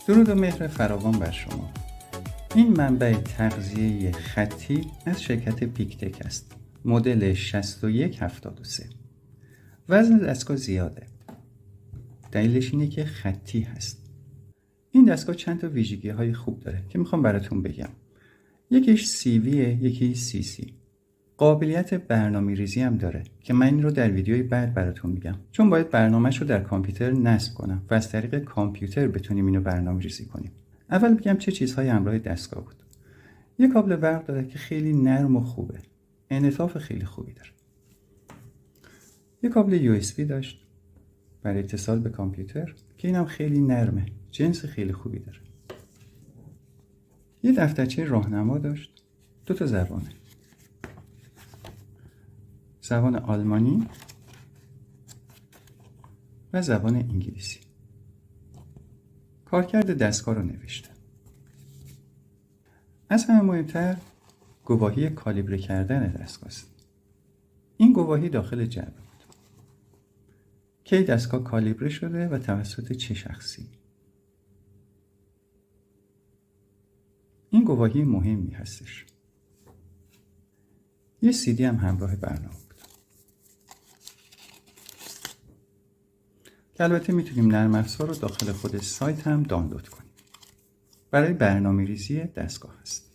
درود و مهر فراوان بر شما. این منبع تغذیه خطی از شرکت پیکتک است. مدل 6173. وزن دستگاه زیاده. دلیلش اینه که خطی هست. این دستگاه چند تا ویژگی های خوب داره که میخوام براتون بگم. یکیش CVه، یکی CC. قابلیت برنامه‌ریزی هم داره که من این رو در ویدیوی بعد براتون میگم، چون باید برنامه‌اش رو در کامپیوتر نصب کنم و از طریق کامپیوتر بتونیم اینو برنامه‌ریزی کنیم. اول بگم چه چیزهای همراه دستگاه بود. یه کابل برق داره که خیلی نرم و خوبه. انعطاف خیلی خوبی داره. یه کابل USB داشت برای اتصال به کامپیوتر که اینم خیلی نرمه. جنس خیلی خوبی داره. یه دفترچه راهنما داشت. 2 تا زبانه. زبان آلمانی و زبان انگلیسی. کارکرد دستگاه رو نوشته. از همه مهمتر گواهی کالیبره کردن دستگاه است. این گواهی داخل جعبه بود. کی دستگاه کالیبره شده و توسط چه شخصی؟ این گواهی مهمی هستش. یه CD هم همراه برنامه بود که البته میتونیم نرم افزار رو داخل خود سایت هم دانلود کنیم. برای برنامه ریزی دستگاه هست.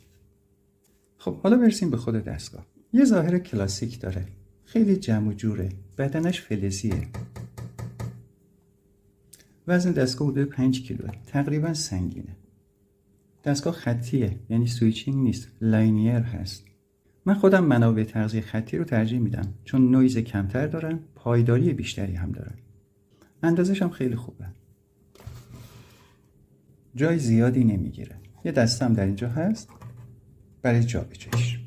خب حالا برسیم به خود دستگاه. یه ظاهر کلاسیک داره. خیلی جمع و جوره. بدنش فلزیه. وزن دستگاه حدود 5 کیلوه. تقریبا سنگینه. دستگاه خطیه، یعنی سویچینگ نیست، لاینیر هست. من خودم منابع تغذیه خطی رو ترجیح میدم چون نویز کمتر دارن، پایداری بیشتری هم دارن. اندازش هم خیلی خوبه. جای زیادی نمیگیره. یه دسته هم در اینجا هست برای جابجاییش.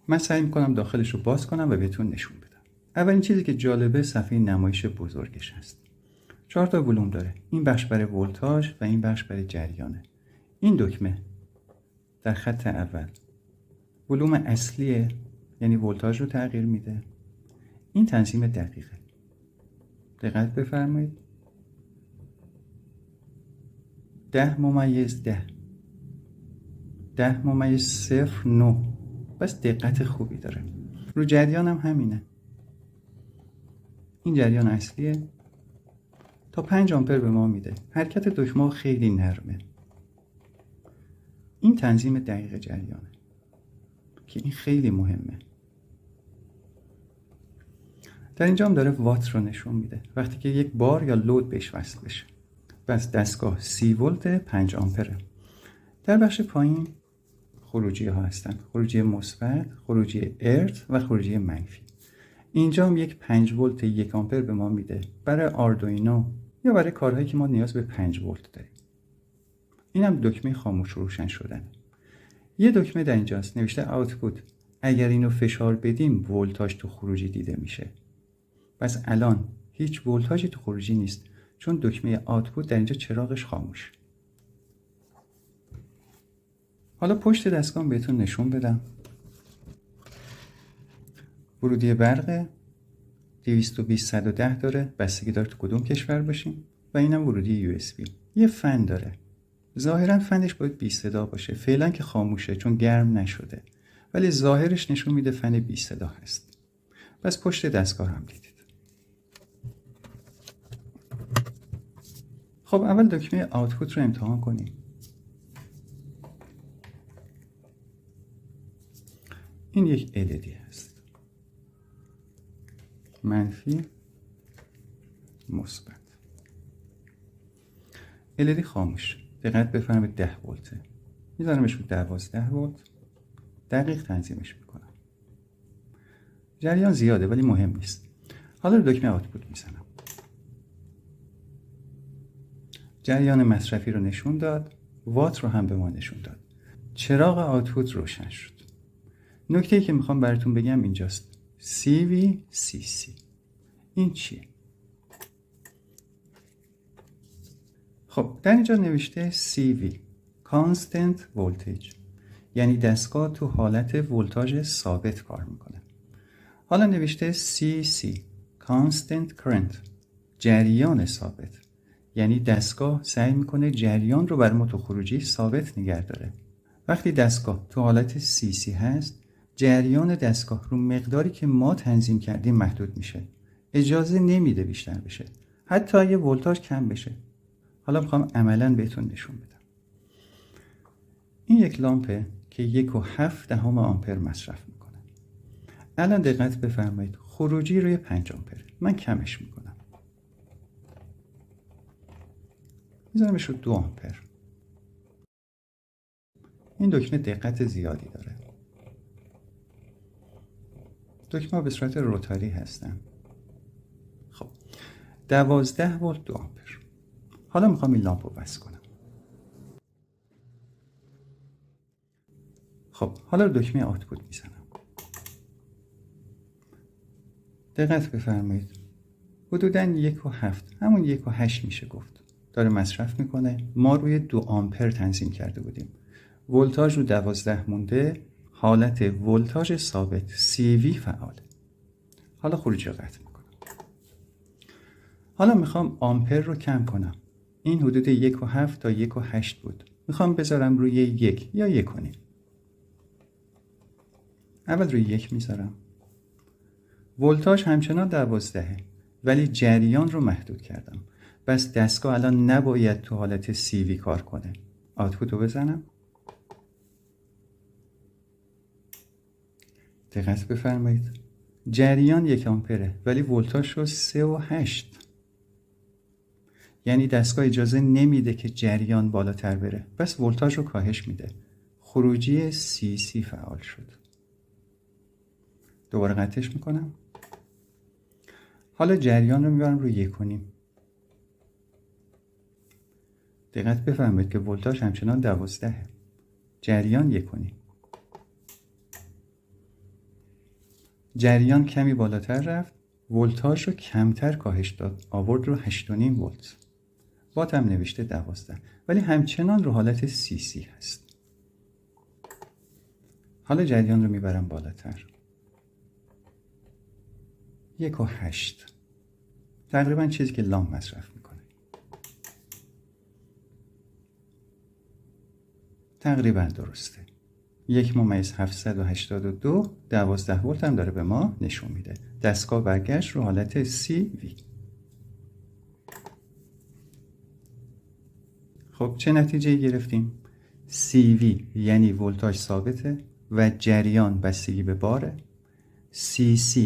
من سعی میکنم داخلش رو باز کنم و بهتون نشون بدم. اولین چیزی که جالبه صفحه نمایش بزرگش هست. 4 تا ولوم داره. این بخش برای ولتاژ و این بخش برای جریانه. این دکمه در خط اول ولوم اصلیه، یعنی ولتاژ رو تغییر میده. این تنظیم دقیقه. دقت بفرمایید. 10/10 10/09. بس دقت خوبی داره. رو جریان هم همینه. این جریان اصلیه. تا 5 آمپر به ما میده. حرکت دکمه خیلی نرمه. این تنظیم دقیق جریانه که این خیلی مهمه. در اینجا هم داره وات رو نشون میده وقتی که یک بار یا لود بهش وصل بشه. بس دستگاه 30 ولت 5 آمپره. در بخش پایین خروجی ها هستن. خروجی مثبت، خروجی ارت و خروجی منفی. اینجا هم یک 5 ولت 1 آمپر به ما میده برای آردوینو یا برای کارهایی که ما نیاز به 5 ولت داریم. این هم دکمه خاموش روشن شدن. یه دکمه در اینجاست نوشته آوتپوت. اگر اینو فشار بدیم ولتاژ تو خروجی دیده میشه. پس الان هیچ ولتاژی تو خروجی نیست چون دکمه آوتپوت در اینجا چراغش خاموش. حالا پشت دستگاه بهتون نشون بدم. ورودی برق 220/110 داره، بستگی داره تو کدوم کشور باشیم، و اینم ورودی USB. یه فن داره. ظاهرا فنش باید بی صدا باشه. فعلا که خاموشه چون گرم نشده. ولی ظاهرش نشون میده فن بی صدا هست. پس پشت دستگاه هم دیدید. خب اول دکمه آوتپوت رو امتحان کنیم. این یک LED هست. منفی، مثبت. LED خاموش. دقت بفرمایید 10 ولته. میذارمش رو 12 ولت. دقیق تنظیمش میکنم. جریان زیاده ولی مهم نیست. حالا رو دکمه آوتپوت میزنم. جریان مصرفی رو نشون داد. وات رو هم به ما نشون داد. چراغ آوتپوت روشن شد. نکته‌ای که میخوام براتون بگم اینجاست. CVCC. این چیه؟ خب در اینجا نوشته CV Constant Voltage، یعنی دستگاه تو حالت ولتاژ ثابت کار میکنه. حالا نوشته CC Constant Current، جریان ثابت، یعنی دستگاه سعی میکنه جریان رو بر ما تو خروجی ثابت نگه داره. وقتی دستگاه تو حالت CC هست، جریان دستگاه رو مقداری که ما تنظیم کردیم محدود میشه. اجازه نمیده بیشتر بشه. حتی اگه ولتاژ کم بشه. حالا میخوام عملاً بهتون نشون بدم. این یک لامپه که 1.7 آمپر مصرف میکنه. الان دقت بفرمایید، خروجی روی 5 آمپر. من کمش میکنم. میذارمش رو 2 آمپر. این دکمه دقت زیادی داره. دکمه به صورت روتاری هستن. خب 12 ولت 2 آمپر. حالا میخوام این لامپ رو بس کنم. خب حالا دکمه آوتپوت میزنم. دقت بفرمایید، حدوداً 1.7 همون 1.8 میشه گفت داره مصرف میکنه. ما روی 2 آمپر تنظیم کرده بودیم. ولتاژ رو 12 مونده. حالت ولتاژ ثابت CV فعال. حالا خروجی رو قطع میکنم. حالا میخوام آمپر رو کم کنم. این حدود 1.7 تا 1.8 بود. میخوام بذارم روی 1 یا 1.5. اول روی 1 میذارم. ولتاژ همچنان 12 ولی جریان رو محدود کردم. بس دستگاه الان نباید تو حالت CV کار کنه. آوتپوت رو بزنم. دقت بفرمایید، جریان 1 آمپره ولی ولتاژ رو 3.8. یعنی دستگاه اجازه نمیده که جریان بالاتر بره، بس ولتاژ رو کاهش میده. خروجی CC فعال شد. دوباره قطعش میکنم. حالا جریان رو میبرم روی 1.5. دقت بفرمایید که ولتاژ همچنان 12. جریان 1.5. جریان کمی بالاتر رفت. ولتاژ رو کمتر کاهش داد. آورد رو 8.5 ولت. وات هم نوشته 12 ولی همچنان رو حالت CC هست. حالا جریان رو میبرم بالاتر. 1.8 تقریبا چیزی که لامپ مصرف میکنه. تقریبا درسته. 1.782 12 ولت هم داره به ما نشون میده. دستگاه برگشت رو حالت CV. خب چه نتیجه گرفتیم؟ CV یعنی ولتاژ ثابته و جریان بستگی به باره. CC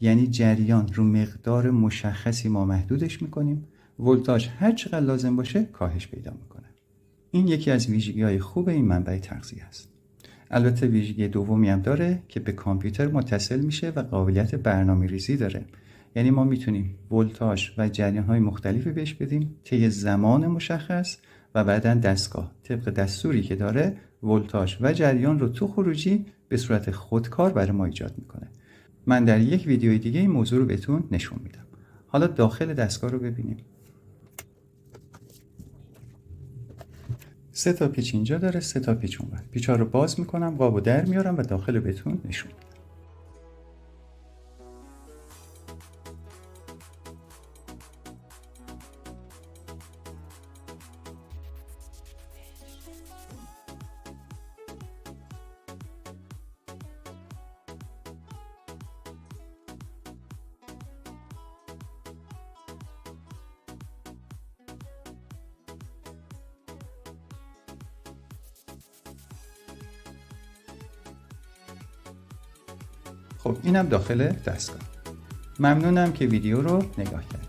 یعنی جریان رو مقدار مشخصی ما محدودش میکنیم. ولتاژ هر چقدر لازم باشه کاهش پیدا میکنه. این یکی از ویژگی‌های خوب این منبع تغذیه است. البته ویژگی دومی هم داره که به کامپیوتر متصل میشه و قابلیت برنامه‌ریزی داره. یعنی ما میتونیم ولتاژ و جریان‌های مختلفی بهش بدیم طی زمان مشخص و بعداً دستگاه طبق دستوری که داره ولتاژ و جریان رو تو خروجی به صورت خودکار برای ما ایجاد میکنه. من در یک ویدیوی دیگه این موضوع رو بهتون نشون میدم. حالا داخل دستگاه رو ببینیم. 3 تا پیچ اینجا داره، 3 تا پیچ اونور. پیچ‌ها رو باز میکنم، قابو در میارم و داخل رو بهتون نشون میدم. خب اینم داخل دستگاه. ممنونم که ویدیو رو نگاه کردید.